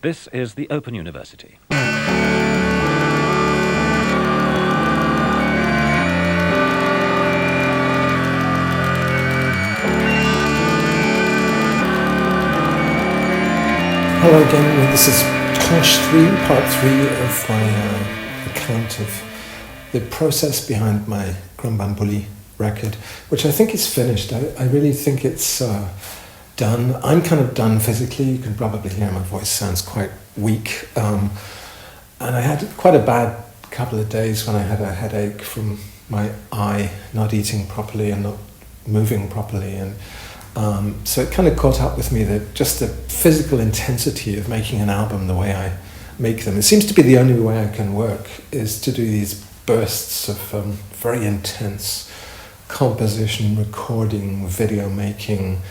This is the Open University. Hello again, this is Tranche 3, Part 3 of my account of the process behind my Krambambuli record, which I think is finished. I really think it's done. I'm kind of done physically. You can probably hear my voice sounds quite weak. And I had quite a bad couple of days when I had a headache from my eye not eating properly and not moving properly. And so it kind of caught up with me that just the physical intensity of making an album the way I make them. It seems to be the only way I can work is to do these bursts of very intense composition, recording, video making,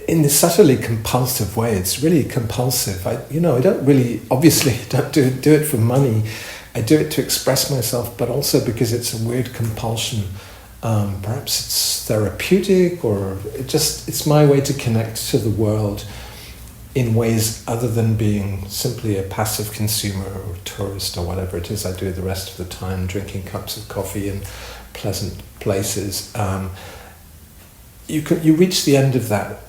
in this subtly compulsive way. It's really compulsive. I don't really, obviously don't do it for money. I do it to express myself, but also because it's a weird compulsion. Perhaps it's therapeutic, or it's my way to connect to the world in ways other than being simply a passive consumer or tourist or whatever it is I do the rest of the time, drinking cups of coffee in pleasant places. You reach the end of that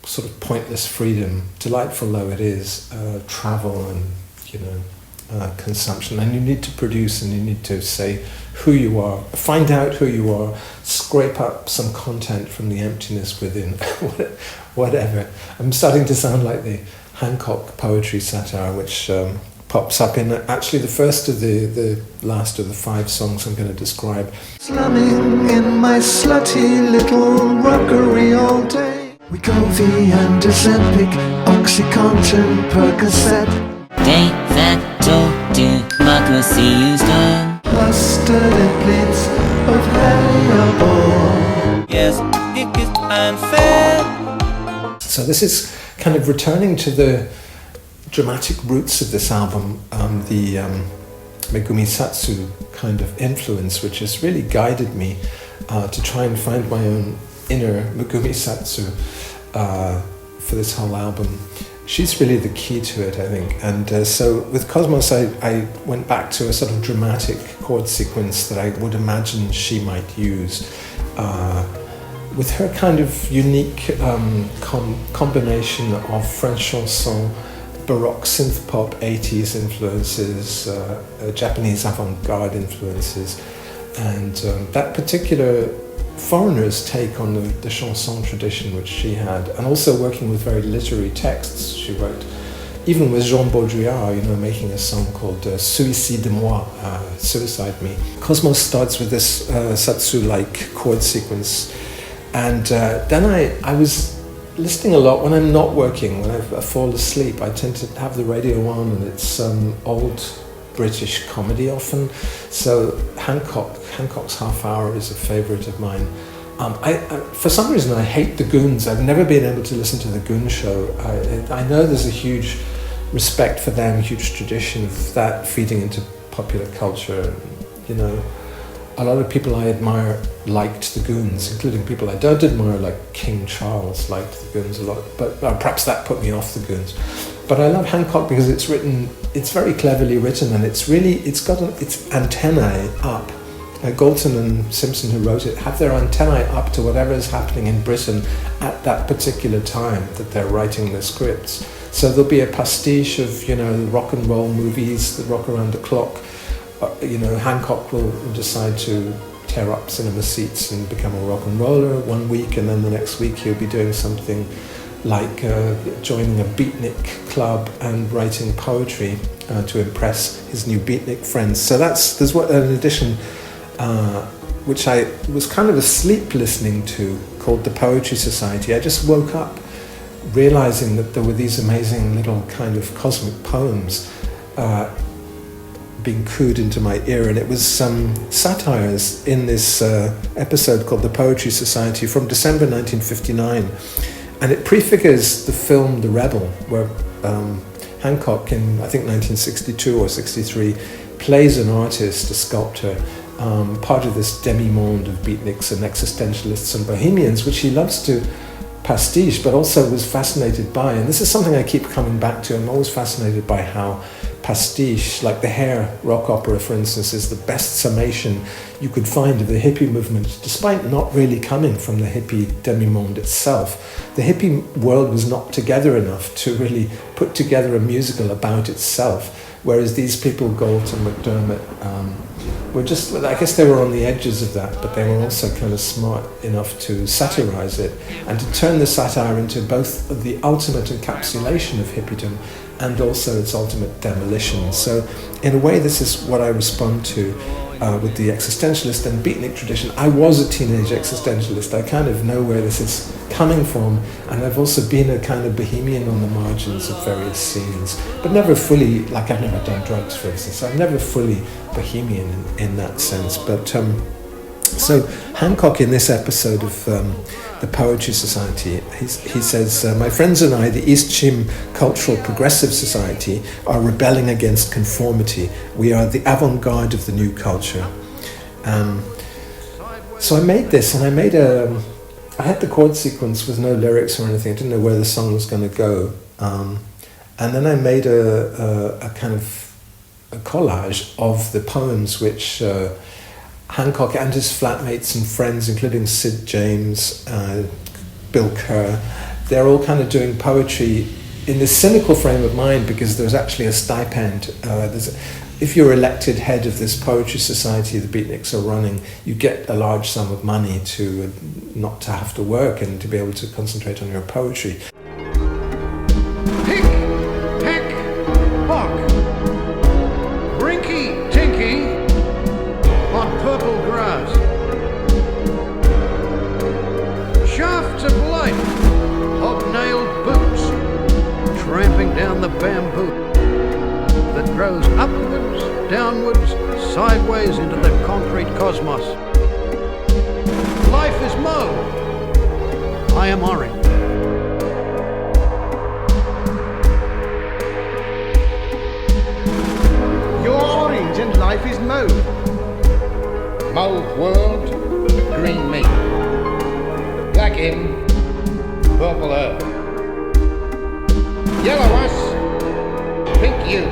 sort of pointless freedom, delightful though it is, travel and consumption, and you need to produce and you need to say who you are, find out who you are, scrape up some content from the emptiness within, whatever. I'm starting to sound like the Hancock poetry satire, which pops up in actually the first of the last of the 5 songs I'm going to describe. Slumming in my slutty little rockery all day. Wegovy and Ozempic, Oxycontin, Percocet. De facto democracy is done. Mustard plates of hellebore. Yes, it is unfair. So this is kind of returning to the dramatic roots of this album, the Megumi Satsu kind of influence, which has really guided me to try and find my own inner Megumi Satsu for this whole album. She's really the key to it, I think. And so with Cosmos, I went back to a sort of dramatic chord sequence that I would imagine she might use with her kind of unique combination of French chanson, Baroque synth pop, 80s influences, Japanese avant-garde influences, and that particular foreigner's take on the chanson tradition which she had, and also working with very literary texts she wrote, even with Jean Baudrillard, making a song called Suicide-moi, Suicide Me. Cosmos starts with this Satsu-like chord sequence, and then I was listening a lot when I'm not working, when I fall asleep. I tend to have the radio on, and it's old British comedy often. So Hancock's Half Hour is a favourite of mine. I for some reason I hate the Goons. I've never been able to listen to the Goon Show. I know there's a huge respect for them, huge tradition of that feeding into popular culture. A lot of people I admire liked the Goons, including people I don't admire, like King Charles liked the Goons a lot. But perhaps that put me off the Goons. But I love Hancock because it's very cleverly written, and it's got its antennae up. Galton and Simpson, who wrote it, have their antennae up to whatever is happening in Britain at that particular time that they're writing the scripts. So there'll be a pastiche of, rock and roll movies, the rock around the clock. Hancock will decide to tear up cinema seats and become a rock and roller one week, and then the next week he'll be doing something like joining a beatnik club and writing poetry to impress his new beatnik friends. So there's an edition which I was kind of asleep listening to, called The Poetry Society. I just woke up realizing that there were these amazing little kind of cosmic poems being cooed into my ear, and it was some satires in this episode called The Poetry Society from December 1959. And it prefigures the film The Rebel, where Hancock in, I think, 1962 or 63, plays an artist, a sculptor, part of this demi-monde of beatniks and existentialists and bohemians, which he loves to pastiche, but also was fascinated by, and this is something I keep coming back to, I'm always fascinated by how pastiche, like the Hair rock opera, for instance, is the best summation you could find of the hippie movement, despite not really coming from the hippie demi-monde itself. The hippie world was not together enough to really put together a musical about itself, whereas these people, Galt and McDermott, were just, I guess they were on the edges of that, but they were also kind of smart enough to satirize it and to turn the satire into both the ultimate encapsulation of hippiedom and also its ultimate demolition. So in a way, this is what I respond to with the existentialist and beatnik tradition. I was a teenage existentialist. I kind of know where this is coming from, and I've also been a kind of bohemian on the margins of various scenes, but never fully, like I've never done drugs, for instance. I'm never fully bohemian in that sense. But so Hancock, in this episode of the Poetry Society, he says, my friends and I, the East Chim Cultural Progressive Society, are rebelling against conformity. We are the avant-garde of the new culture. So I made this, and I had the chord sequence with no lyrics or anything. I didn't know where the song was going to go. And then I made a kind of a collage of the poems which Hancock and his flatmates and friends, including Sid James, Bill Kerr, they're all kind of doing poetry in this cynical frame of mind, because there's actually a stipend. If you're elected head of this poetry society the Beatniks are running, you get a large sum of money to not to have to work and to be able to concentrate on your poetry. Pick, peck, pock, brinky, tinky, on purple grass. Shafts of light, hobnailed boots, tramping down the bamboo that grows upwards, downwards, sideways into the concrete cosmos. Life is mauve. I am orange. You're orange and life is mauve. Mauve world, green me. Black him, purple earth. Yellow us, pink you.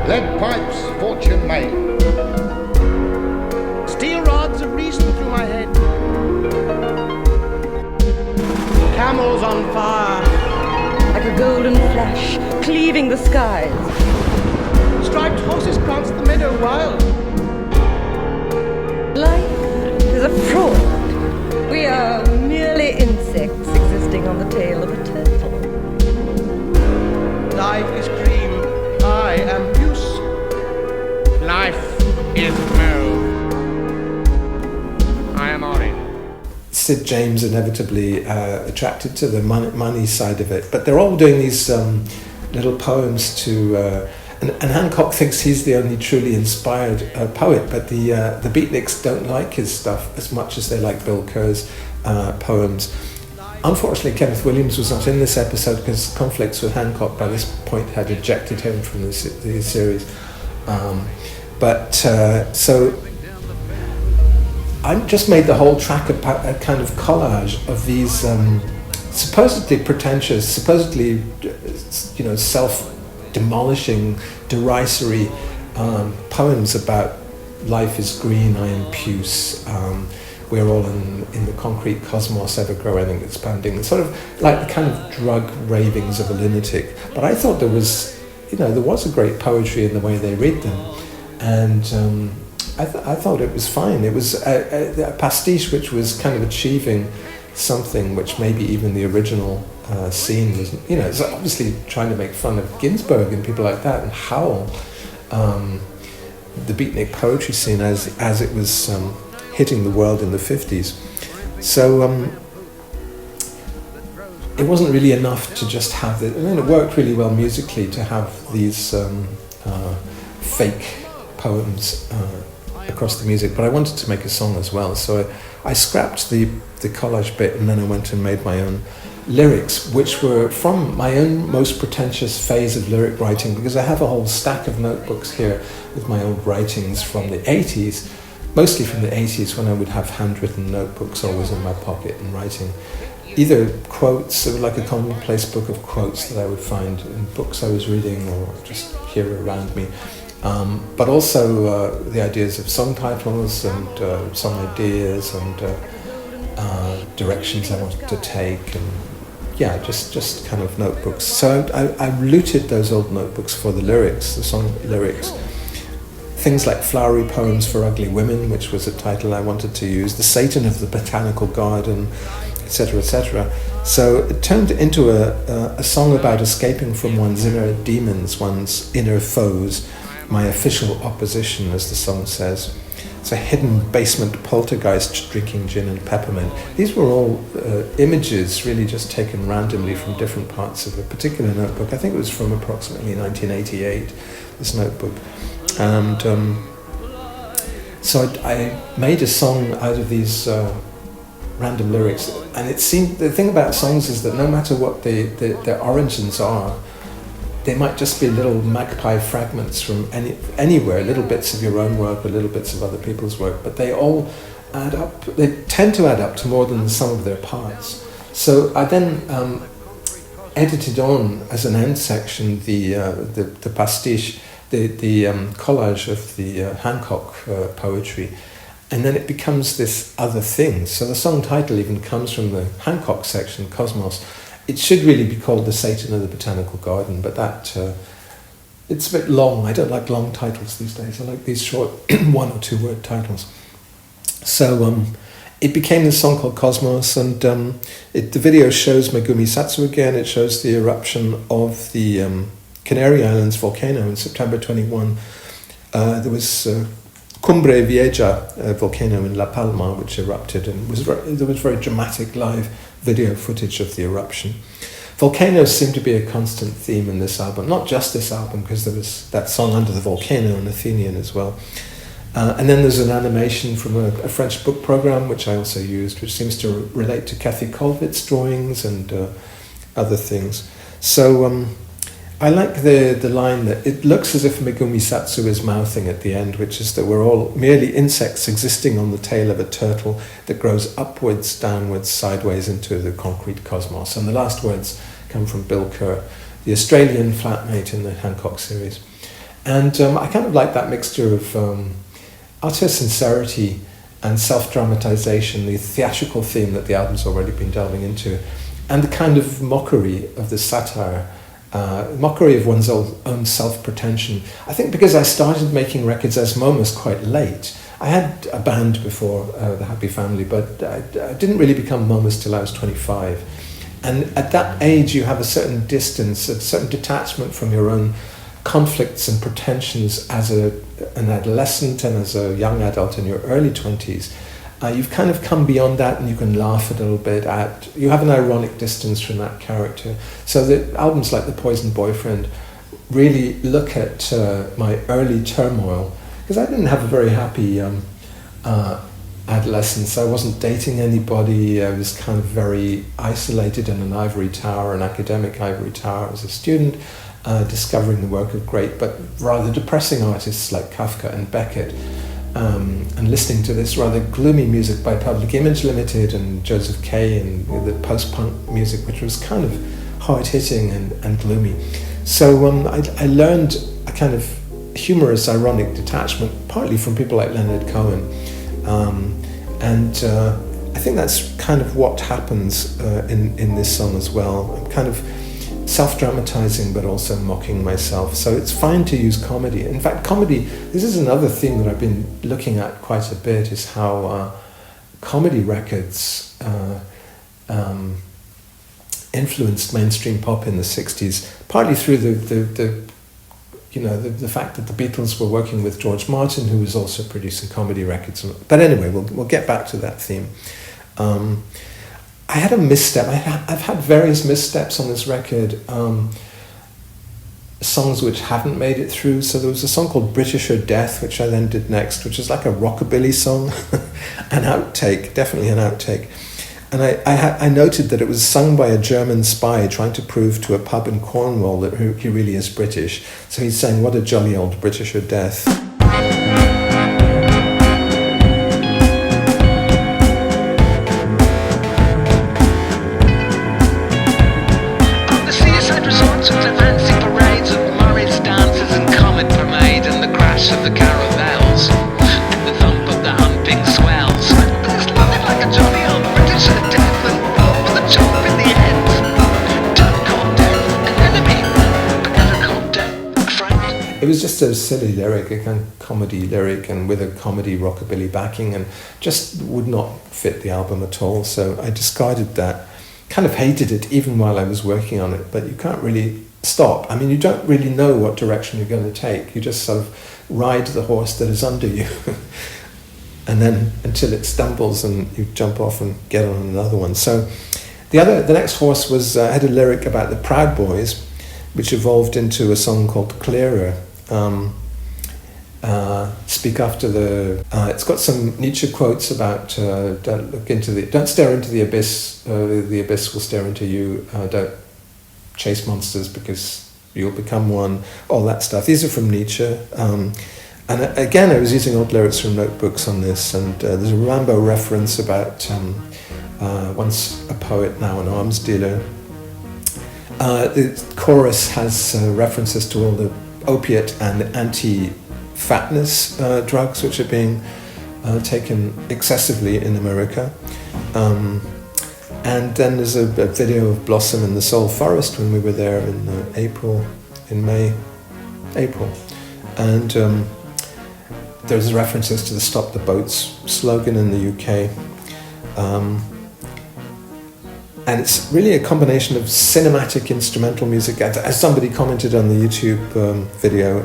Lead pipes, fortune made. Steel rods of reason through my head. Camels on fire. Like a golden flash, cleaving the skies. Striped horses prance the meadow wild. Life is a fraud. We are merely insects existing on the tail of a turtle. Life is cream. I am puce. Life is mauve. I am orange. Sid James inevitably attracted to the money side of it, but they're all doing these little poems to, and Hancock thinks he's the only truly inspired poet, but the Beatniks don't like his stuff as much as they like Bill Kerr's poems. Unfortunately, Kenneth Williams was not in this episode because conflicts with Hancock by this point had ejected him from the series. So I just made the whole track a kind of collage of these supposedly pretentious, supposedly self-demolishing, derisory poems about life is green, I am puce, we're all in the concrete cosmos, ever growing, expanding, sort of like the kind of drug ravings of a lunatic. But I thought there was a great poetry in the way they read them, and I thought it was fine. It was a pastiche which was kind of achieving something which maybe even the original scene was, it's obviously trying to make fun of Ginsberg and people like that, and Howell, the beatnik poetry scene as it was hitting the world in the 50s. So it wasn't really enough to just have it worked really well musically to have these fake poems across the music, but I wanted to make a song as well, so I scrapped the collage bit, and then I went and made my own lyrics, which were from my own most pretentious phase of lyric writing, because I have a whole stack of notebooks here with my old writings from the 80s, mostly from the 80s, when I would have handwritten notebooks always in my pocket and writing. either quotes, it was like a commonplace book of quotes that I would find in books I was reading or just here around me. But also the ideas of song titles and song ideas and directions I wanted to take, and yeah, just kind of notebooks. So I looted those old notebooks for the lyrics, the song lyrics. Things like Flowery Poems for Ugly Women, which was a title I wanted to use, The Satan of the Botanical Garden, etc., etc. So it turned into a song about escaping from one's inner demons, one's inner foes, my official opposition, as the song says. It's a hidden basement poltergeist drinking gin and peppermint. These were all images really just taken randomly from different parts of a particular notebook. I think it was from approximately 1988, this notebook. And so I made a song out of these random lyrics. And it seemed, the thing about songs is that no matter what their origins are, they might just be little magpie fragments from anywhere, little bits of your own work or little bits of other people's work, but they all add up, they tend to add up to more than the sum of their parts. So I then edited on as an end section the pastiche, the collage of the Hancock poetry, and then it becomes this other thing. So the song title even comes from the Hancock section, Cosmos. It should really be called The Satan of the Botanical Garden, but that it's a bit long. I don't like long titles these days. I like these short 1 or 2 word titles. So it became this song called Cosmos, and the video shows Megumi Satsu again. It shows the eruption of the Canary Islands volcano in September 21. There was Cumbre Vieja volcano in La Palma, which erupted, and there was very dramatic live video footage of the eruption. Volcanoes seem to be a constant theme in this album, not just this album, because there was that song Under the Volcano and Athenian as well. And then there's an animation from a French book program, which I also used, which seems to relate to Kathy Colvit's drawings and other things. So I like the line that it looks as if Megumi Satsu is mouthing at the end, which is that we're all merely insects existing on the tail of a turtle that grows upwards, downwards, sideways into the concrete cosmos. And the last words come from Bill Kerr, the Australian flatmate in the Hancock series. And I kind of like that mixture of utter sincerity and self-dramatization, the theatrical theme that the album's already been delving into, and the kind of mockery of the satire, mockery of one's own self-pretension. I think because I started making records as Momus quite late. I had a band before The Happy Family, but I didn't really become Momus till I was 25. And at that age you have a certain distance, a certain detachment from your own conflicts and pretensions as an adolescent and as a young adult in your early 20s. You've kind of come beyond that, and you can laugh a little bit at, you have an ironic distance from that character. So the albums like The Poisoned Boyfriend really look at my early turmoil, because I didn't have a very happy adolescence. I wasn't dating anybody. I was kind of very isolated in an ivory tower, an academic ivory tower as a student, discovering the work of great but rather depressing artists like Kafka and Beckett. And listening to this rather gloomy music by Public Image Limited and Joseph Kay and the post-punk music, which was kind of hard-hitting and gloomy. So I learned a kind of humorous, ironic detachment, partly from people like Leonard Cohen. And I think that's kind of what happens in this song as well. I'm kind of self-dramatizing but also mocking myself. So it's fine to use comedy. In fact, comedy, this is another theme that I've been looking at quite a bit, is how comedy records influenced mainstream pop in the 60s, partly through the fact that the Beatles were working with George Martin, who was also producing comedy records. But anyway, we'll get back to that theme. I had a misstep. I've had various missteps on this record, songs which haven't made it through. So there was a song called British or Death, which I then did next, which is like a rockabilly song, an outtake, definitely an outtake. And I noted that it was sung by a German spy trying to prove to a pub in Cornwall that he really is British. So he's saying, what a jolly old British or Death. it was just a silly lyric, a kind of comedy lyric, and with a comedy rockabilly backing, and just would not fit the album at all. So I discarded that. Kind of hated it even while I was working on it, but you can't really stop. I mean, you don't really know what direction you're going to take. You just sort of ride the horse that is under you. And then until it stumbles and you jump off and get on another one. So the next horse was had a lyric about the Proud Boys, which evolved into a song called Clearer. Speak after the. It's got some Nietzsche quotes about don't stare into the abyss will stare into you. Don't chase monsters because you'll become one. All that stuff. These are from Nietzsche. And again, I was using old lyrics from notebooks on this, and there's a Rambo reference about once a poet, now an arms dealer. The chorus has references to all the opiate and anti-fatness drugs which are being taken excessively in America. And then there's a video of Blossom in the Soul Forest when we were there in May, April. And there's references to the Stop the Boats slogan in the UK. And it's really a combination of cinematic instrumental music, as somebody commented on the YouTube video,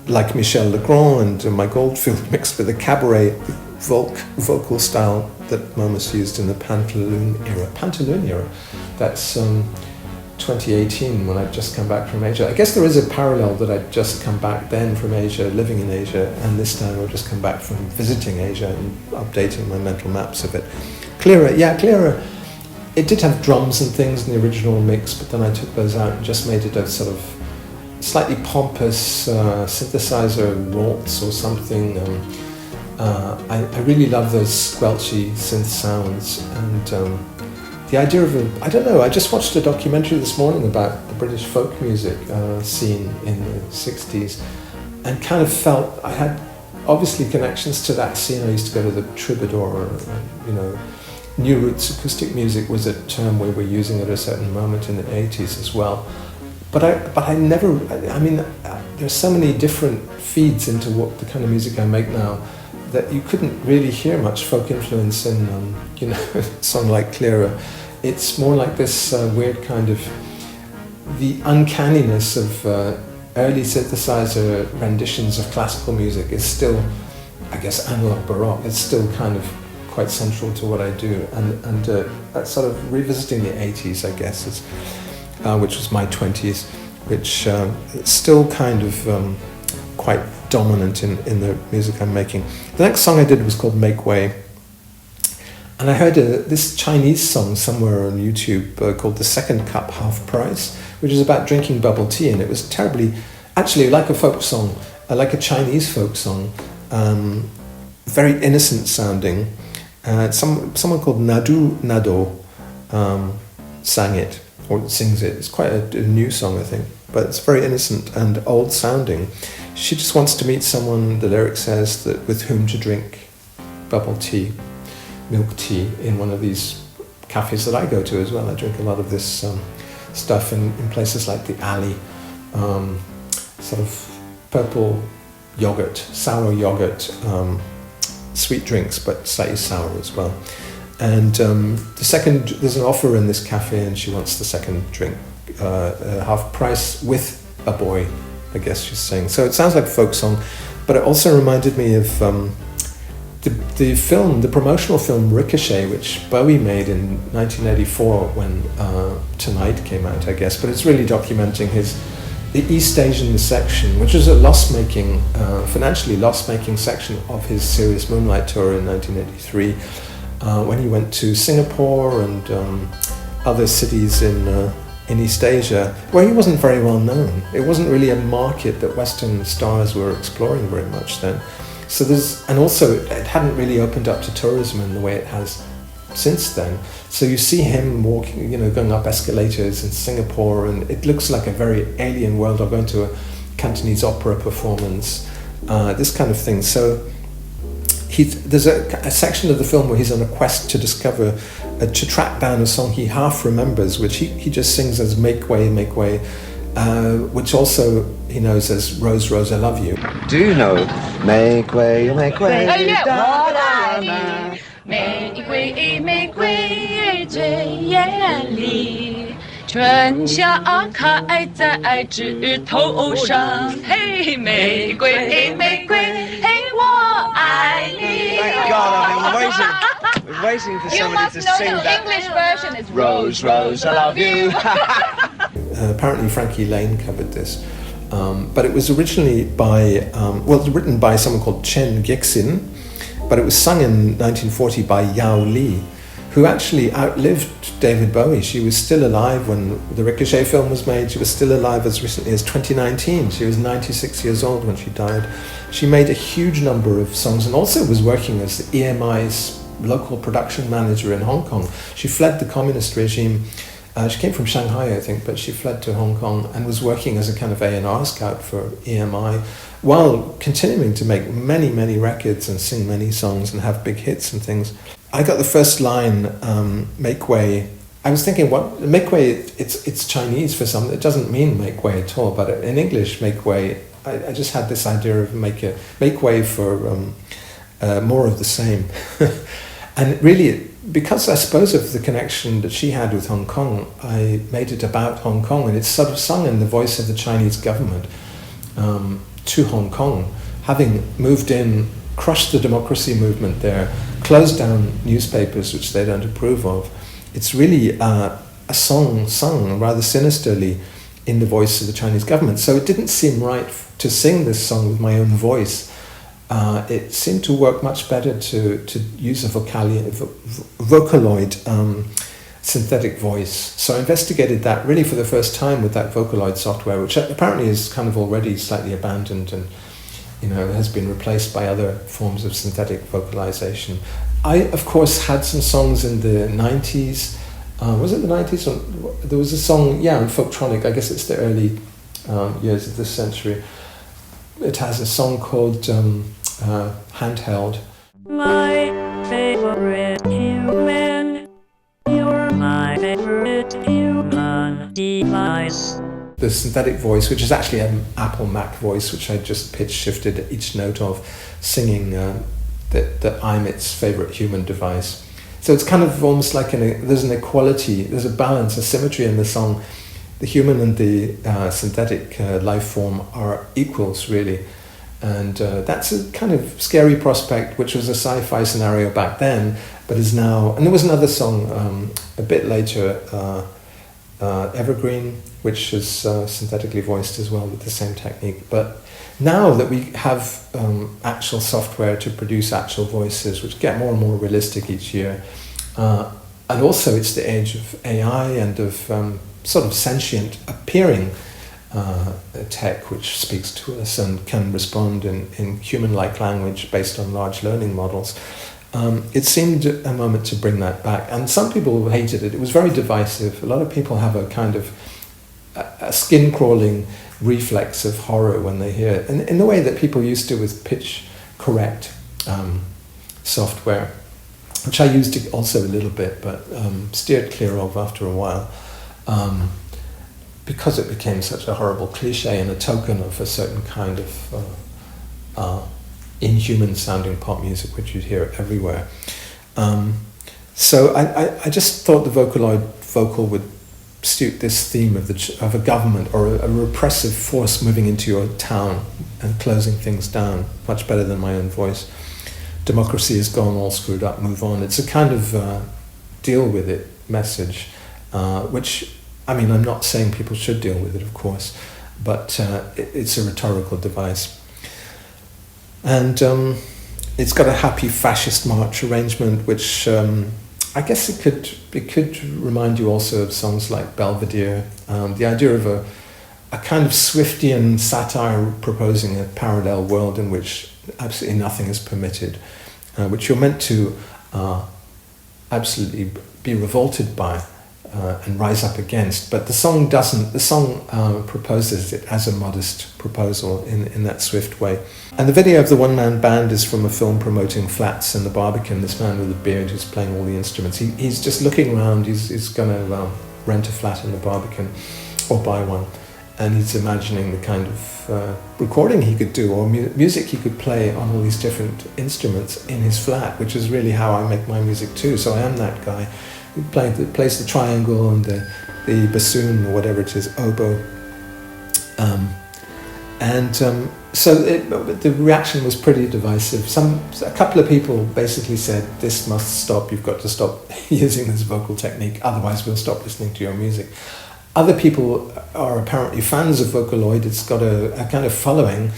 like Michel Legrand and Mike Oldfield, mixed with a cabaret vocal style that Momus used in the Pantaloon era. That's 2018, when I'd just come back from Asia. I guess there is a parallel that I'd just come back then from Asia, living in Asia, and this time I've just come back from visiting Asia and updating my mental maps of it. Clearer. It did have drums and things in the original mix, but then I took those out and just made it a sort of slightly pompous synthesizer waltz or something. I really love those squelchy synth sounds, and the idea of I don't know, I just watched a documentary this morning about the British folk music scene in the 60s, and kind of felt I had obviously connections to that scene. I used to go to the Troubadour, New Roots acoustic music was a term we were using at a certain moment in the 80s as well. But I never, there's so many different feeds into what the kind of music I make now that you couldn't really hear much folk influence in, a song like Clearer. It's more like this weird kind of, the uncanniness of early synthesizer renditions of classical music is still, I guess, analog baroque. It's still kind of quite central to what I do, and that's sort of revisiting the 80s, I guess, which was my 20s, which is still kind of quite dominant in the music I'm making. The next song I did was called Make Way, and I heard this Chinese song somewhere on YouTube called The Second Cup Half Price, which is about drinking bubble tea, and it was terribly, actually like a folk song, like a Chinese folk song, very innocent sounding. Someone called Nadu Nado sang it, or sings it. It's quite a new song, I think, but it's very innocent and old sounding. She just wants to meet someone, the lyric says, that with whom to drink bubble tea, milk tea, in one of these cafes that I go to as well. I drink a lot of this stuff in places like the Alley, sort of purple yogurt, sour yogurt, sweet drinks, but slightly sour as well. And there's an offer in this cafe, and she wants the second drink half price with a boy, I guess she's saying. So it sounds like a folk song, but it also reminded me of the promotional film Ricochet, which Bowie made in 1984 when Tonight came out, I guess. But it's really documenting the East Asian section, which was a financially loss-making section of his Serious Moonlight tour in 1983, when he went to Singapore and other cities in East Asia, where he wasn't very well known. It wasn't really a market that Western stars were exploring very much then. So and also it hadn't really opened up to tourism in the way it has since then. So you see him walking, going up escalators in Singapore, and it looks like a very alien world, or going to a Cantonese opera performance, this kind of thing. So there's a section of the film where he's on a quest to to track down a song he half remembers, which he just sings as Make Way, Make Way. which also he knows as Rose, Rose, I Love You. Do you know Make Way, Make Way? 我爱你，玫瑰玫瑰最艳丽，春夏开在枝头上。嘿，玫瑰玫瑰，嘿，我爱你。 Thank God, I've been waiting for somebody to sing that. English version is Rose, Rose, I love you. Apparently Frankie Lane covered this, but it was originally by, written by someone called Chen Gixin, but it was sung in 1940 by Yao Li, who actually outlived David Bowie. She was still alive when the Ricochet film was made. She was still alive as recently as 2019. She was 96 years old when she died. She made a huge number of songs and also was working as the EMI's local production manager in Hong Kong. She fled the communist regime. She came from Shanghai, I think, but she fled to Hong Kong and was working as a kind of A&R scout for EMI while continuing to make many, many records and sing many songs and have big hits and things. I got the first line, make way. I was thinking, what make way, it's Chinese for some, it doesn't mean make way at all, but in English, make way, I just had this idea of make way for more of the same. And really, because I suppose of the connection that she had with Hong Kong, I made it about Hong Kong, and it's sort of sung in the voice of the Chinese government to Hong Kong, having moved in, crushed the democracy movement there, closed down newspapers which they don't approve of. It's really a song sung rather sinisterly in the voice of the Chinese government. So it didn't seem right to sing this song with my own voice. It seemed to work much better to use a Vocaloid synthetic voice. So I investigated that really for the first time with that Vocaloid software, which apparently is kind of already slightly abandoned and has been replaced by other forms of synthetic vocalization. I, of course, had some songs in the 90s. Was it the 90s? There was a song, in Folktronic, I guess it's the early years of this century. It has a song called Handheld. My favorite human, you're my favorite human device. The synthetic voice, which is actually an Apple Mac voice, which I just pitch shifted each note of, singing that I'm its favorite human device. So it's kind of almost like there's an equality, there's a balance, a symmetry in the song. The human and the synthetic life form are equals, really. And that's a kind of scary prospect, which was a sci-fi scenario back then, but is now... And there was another song a bit later, Evergreen, which is synthetically voiced as well with the same technique. But now that we have actual software to produce actual voices, which get more and more realistic each year, and also it's the age of AI and of sort of sentient appearing tech which speaks to us and can respond in human-like language based on large learning models. It seemed a moment to bring that back. And some people hated it. It was very divisive. A lot of people have a kind of a skin-crawling reflex of horror when they hear it, in the way that people used to with pitch-correct software, which I used also a little bit, but steered clear of after a while. Because it became such a horrible cliche and a token of a certain kind of inhuman-sounding pop music, which you'd hear everywhere. So I just thought the Vocaloid vocal would suit this theme of a government or a repressive force moving into your town and closing things down much better than my own voice. Democracy is gone, all screwed up, move on. It's a kind of deal with it message, which... I mean, I'm not saying people should deal with it, of course, but it's a rhetorical device. And it's got a happy fascist march arrangement, which I guess it could remind you also of songs like Belvedere. The idea of a kind of Swiftian satire proposing a parallel world in which absolutely nothing is permitted, which you're meant to absolutely be revolted by. And rise up against, but the song doesn't. The song proposes it as a modest proposal in that swift way. And the video of the one-man band is from a film promoting flats in the Barbican. This man with a beard who's playing all the instruments. He's just looking around. He's going to rent a flat in the Barbican or buy one, and he's imagining the kind of recording he could do or music he could play on all these different instruments in his flat, which is really how I make my music too. So I am that guy who plays the triangle and the bassoon or whatever it is, oboe. So the reaction was pretty divisive. A couple of people basically said, "This must stop. You've got to stop using this vocal technique. Otherwise, we'll stop listening to your music." Other people are apparently fans of Vocaloid. It's got a kind of following.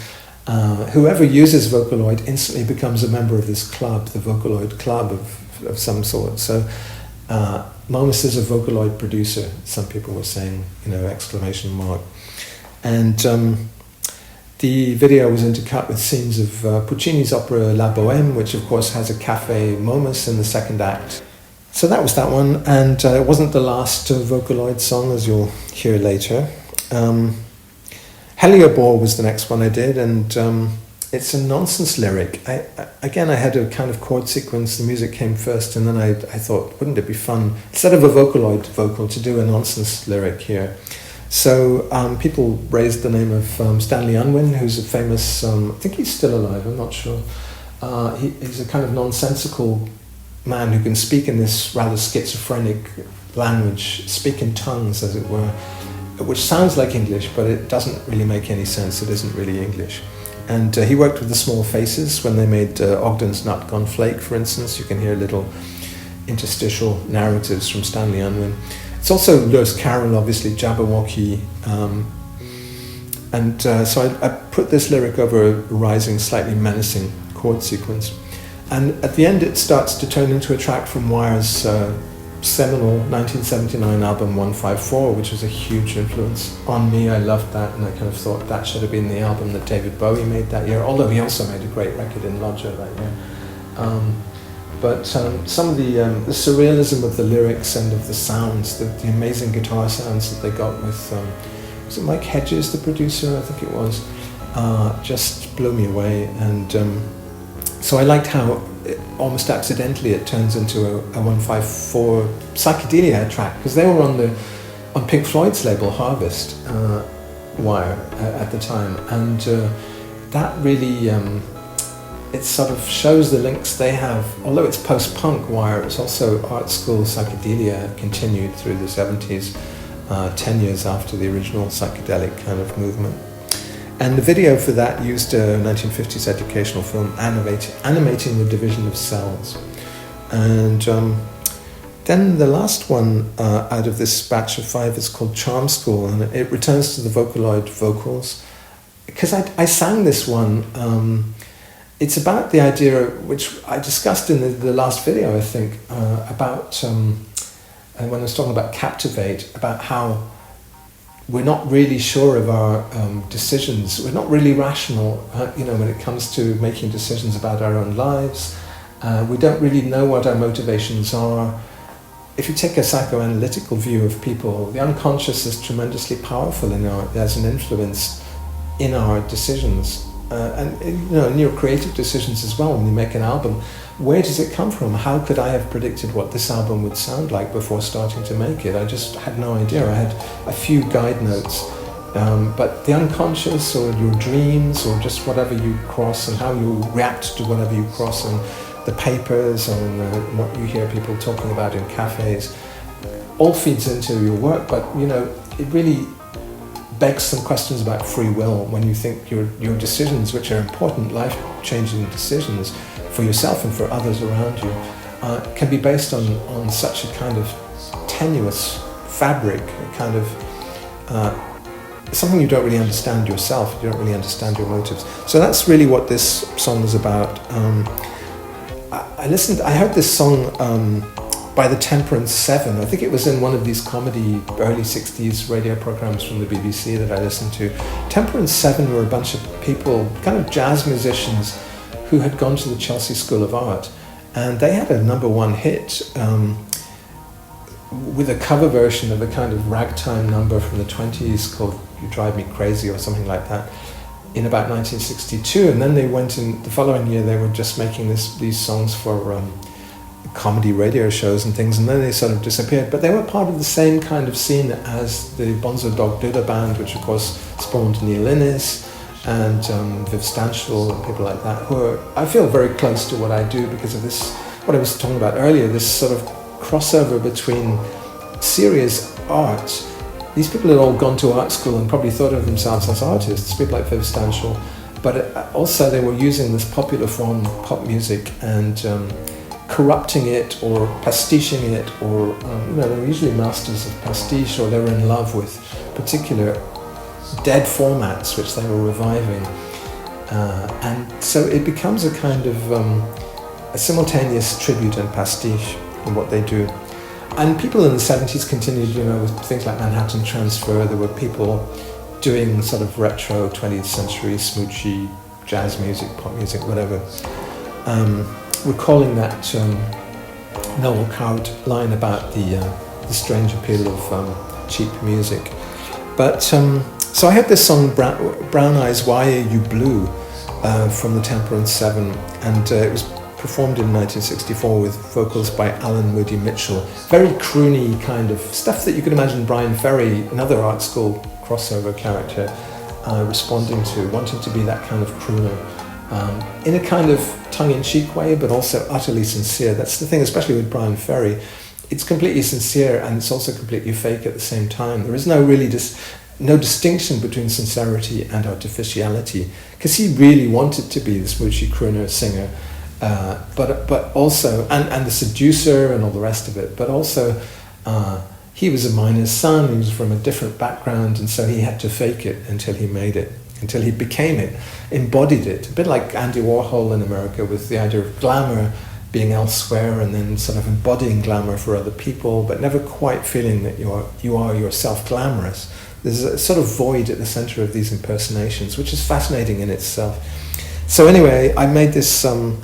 Whoever uses Vocaloid instantly becomes a member of this club, the Vocaloid Club of some sort. So Momus is a Vocaloid producer. Some people were saying, exclamation mark. And the video was intercut with scenes of Puccini's opera La Bohème, which of course has a Café Momus in the second act. So that was that one, and it wasn't the last Vocaloid song, as you'll hear later. Heliobore was the next one I did, and it's a nonsense lyric. I had a kind of chord sequence, the music came first, and then I thought, wouldn't it be fun, instead of a Vocaloid vocal, to do a nonsense lyric here. So people raised the name of Stanley Unwin, who's a famous, I think he's still alive, I'm not sure. He's a kind of nonsensical man who can speak in this rather schizophrenic language, speak in tongues, as it were, which sounds like English, but it doesn't really make any sense. It isn't really English. And he worked with the Small Faces when they made Ogden's Nut Gone Flake, for instance. You can hear little interstitial narratives from Stanley Unwin. It's also Lewis Carroll, obviously, Jabberwocky. So I put this lyric over a rising, slightly menacing chord sequence. And at the end it starts to turn into a track from Wire's seminal 1979 album 154, which was a huge influence on me. I loved that, and I kind of thought that should have been the album that David Bowie made that year, although he also made a great record in Lodger that year. But some of the surrealism of the lyrics and of the sounds, the amazing guitar sounds that they got with, was it Mike Hedges, the producer? I think it was, just blew me away. And so I liked how almost accidentally it turns into a 154 psychedelia track, because they were on Pink Floyd's label Harvest, Wire at the time, and that really it sort of shows the links they have. Although it's post-punk Wire, it's also art school psychedelia continued through the 70s, 10 years after the original psychedelic kind of movement. And the video for that used a 1950s educational film animating the division of cells. And then the last one out of this batch of 5 is called Charm School, and it returns to the Vocaloid vocals. Because I sang this one, it's about the idea, which I discussed in the last video, I think, about, when I was talking about Captivate, about how we're not really sure of our decisions. We're not really rational, when it comes to making decisions about our own lives. We don't really know what our motivations are. If you take a psychoanalytical view of people, the unconscious is tremendously powerful as an influence in our decisions. And in your creative decisions as well, when you make an album, where does it come from? How could I have predicted what this album would sound like before starting to make it? I just had no idea. I had a few guide notes, but the unconscious or your dreams or just whatever you cross and how you react to whatever you cross and the papers and what you hear people talking about in cafes, all feeds into your work, but it really begs some questions about free will when you think your decisions, which are important, life-changing decisions for yourself and for others around you, can be based on such a kind of tenuous fabric, a kind of something you don't really understand yourself, you don't really understand your motives. So that's really what this song is about. I heard this song by the Temperance 7. I think it was in one of these comedy early 60s radio programs from the BBC that I listened to. Temperance 7 were a bunch of people, kind of jazz musicians, who had gone to the Chelsea School of Art, and they had a #1 hit with a cover version of a kind of ragtime number from the 20s called You Drive Me Crazy or something like that in about 1962. And then they went in the following year, they were just making these songs for comedy radio shows and things, and then they sort of disappeared. But they were part of the same kind of scene as the Bonzo Dog Duda band, which of course spawned Neil Innes and Viv Stanshall and people like that, who are, I feel, very close to what I do because of this, what I was talking about earlier, this sort of crossover between serious art. These people had all gone to art school and probably thought of themselves as artists, people like Viv Stanshall, but also they were using this popular form, pop music, and corrupting it or pastiching it, or they were usually masters of pastiche, or they were in love with particular dead formats which they were reviving, and so it becomes a kind of a simultaneous tribute and pastiche in what they do. And people in the 70s continued, with things like Manhattan Transfer. There were people doing sort of retro 20th century smoochy jazz music, pop music, whatever. Recalling that Noel Coward line about the strange appeal of cheap music. But so I had this song Brown Eyes, Why Are You Blue, from the Temperance Seven, and it was performed in 1964 with vocals by Alan Moody Mitchell. Very croony kind of stuff that you could imagine Brian Ferry, another art school crossover character, responding to, wanting to be that kind of crooner, in a kind of tongue-in-cheek way, but also utterly sincere. That's the thing, especially with Brian Ferry. It's completely sincere and it's also completely fake at the same time. There is no distinction between sincerity and artificiality, because he really wanted to be the smoochy crooner singer, but also, and the seducer and all the rest of it, but also he was a miner's son, he was from a different background, and so he had to fake it until he made it, until he became it, embodied it, a bit like Andy Warhol in America with the idea of glamour being elsewhere and then sort of embodying glamour for other people, but never quite feeling that you are yourself glamorous. There's a sort of void at the center of these impersonations, which is fascinating in itself. So anyway, I made this song,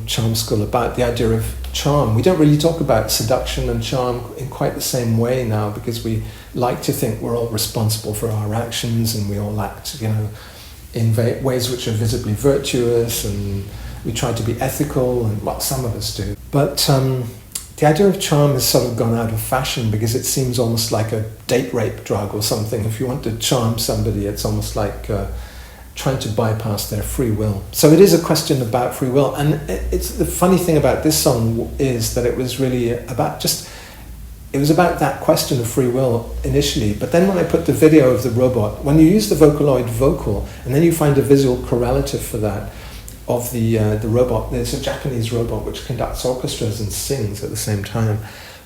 Charm School, about the idea of charm. We don't really talk about seduction and charm in quite the same way now, because we like to think we're all responsible for our actions and we all act, in ways which are visibly virtuous, and we try to be ethical, and well, some of us do. But the idea of charm has sort of gone out of fashion because it seems almost like a date rape drug or something. If you want to charm somebody, it's almost like trying to bypass their free will. So it is a question about free will. And it's the funny thing about this song is that it was really about that question of free will initially. But then when I put the video of the robot, when you use the Vocaloid vocal, and then you find a visual correlative for that, of the robot, there's a Japanese robot which conducts orchestras and sings at the same time.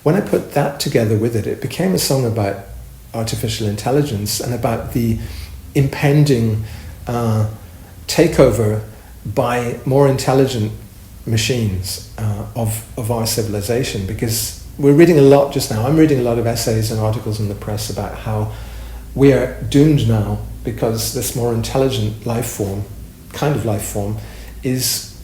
When I put that together with it, it became a song about artificial intelligence and about the impending takeover by more intelligent machines of our civilization. Because we're reading a lot just now, I'm reading a lot of essays and articles in the press about how we are doomed now because this more intelligent life form is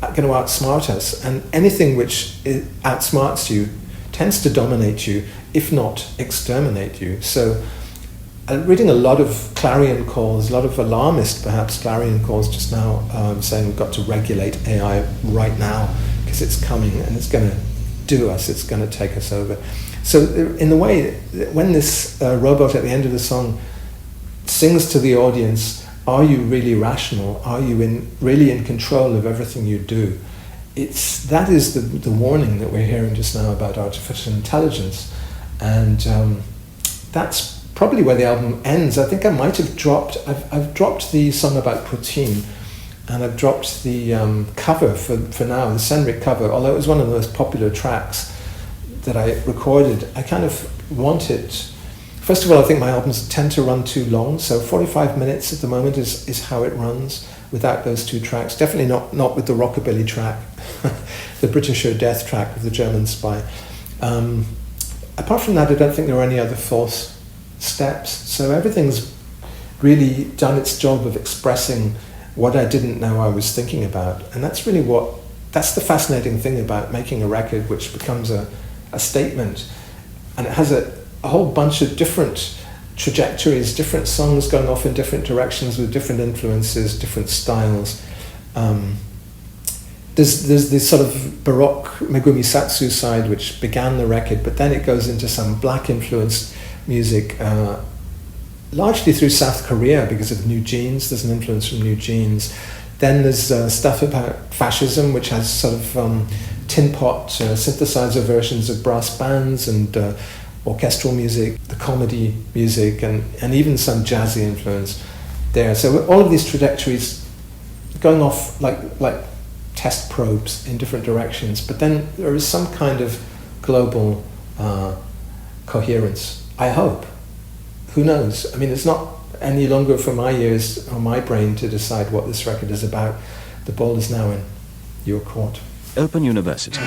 going to outsmart us, and anything which outsmarts you tends to dominate you, if not exterminate you. So I'm reading a lot of clarion calls, a lot of alarmist perhaps clarion calls just now, saying we've got to regulate AI right now because it's coming and it's going to do us, it's going to take us over. So in the way, when this robot at the end of the song sings to the audience, are you really rational? Are you really in control of everything you do? That is the warning that we're hearing just now about artificial intelligence. And that's probably where the album ends. I think I might have I've dropped the song about poutine, and I've dropped the cover for now, the Senric cover, although it was one of the most popular tracks that I recorded. I kind of want it. First of all, I think my albums tend to run too long, so 45 minutes at the moment is how it runs without those two tracks. Definitely not with the rockabilly track, the Britisher Death track with the German spy. Apart from that, I don't think there are any other false steps. So everything's really done its job of expressing what I didn't know I was thinking about. And that's really that's the fascinating thing about making a record which becomes a statement. And it has a whole bunch of different trajectories, different songs going off in different directions with different influences, different styles. there's this sort of Baroque Megumi Satsu side which began the record, but then it goes into some black influenced music, largely through South Korea because of New Jeans. There's an influence from New Jeans. Then there's stuff about fascism, which has sort of tin pot synthesizer versions of brass bands and orchestral music, the comedy music, and even some jazzy influence there. So all of these trajectories going off like test probes in different directions, but then there is some kind of global coherence, I hope. Who knows? I mean, it's not any longer for my ears or my brain to decide what this record is about. The ball is now in your court. Open University.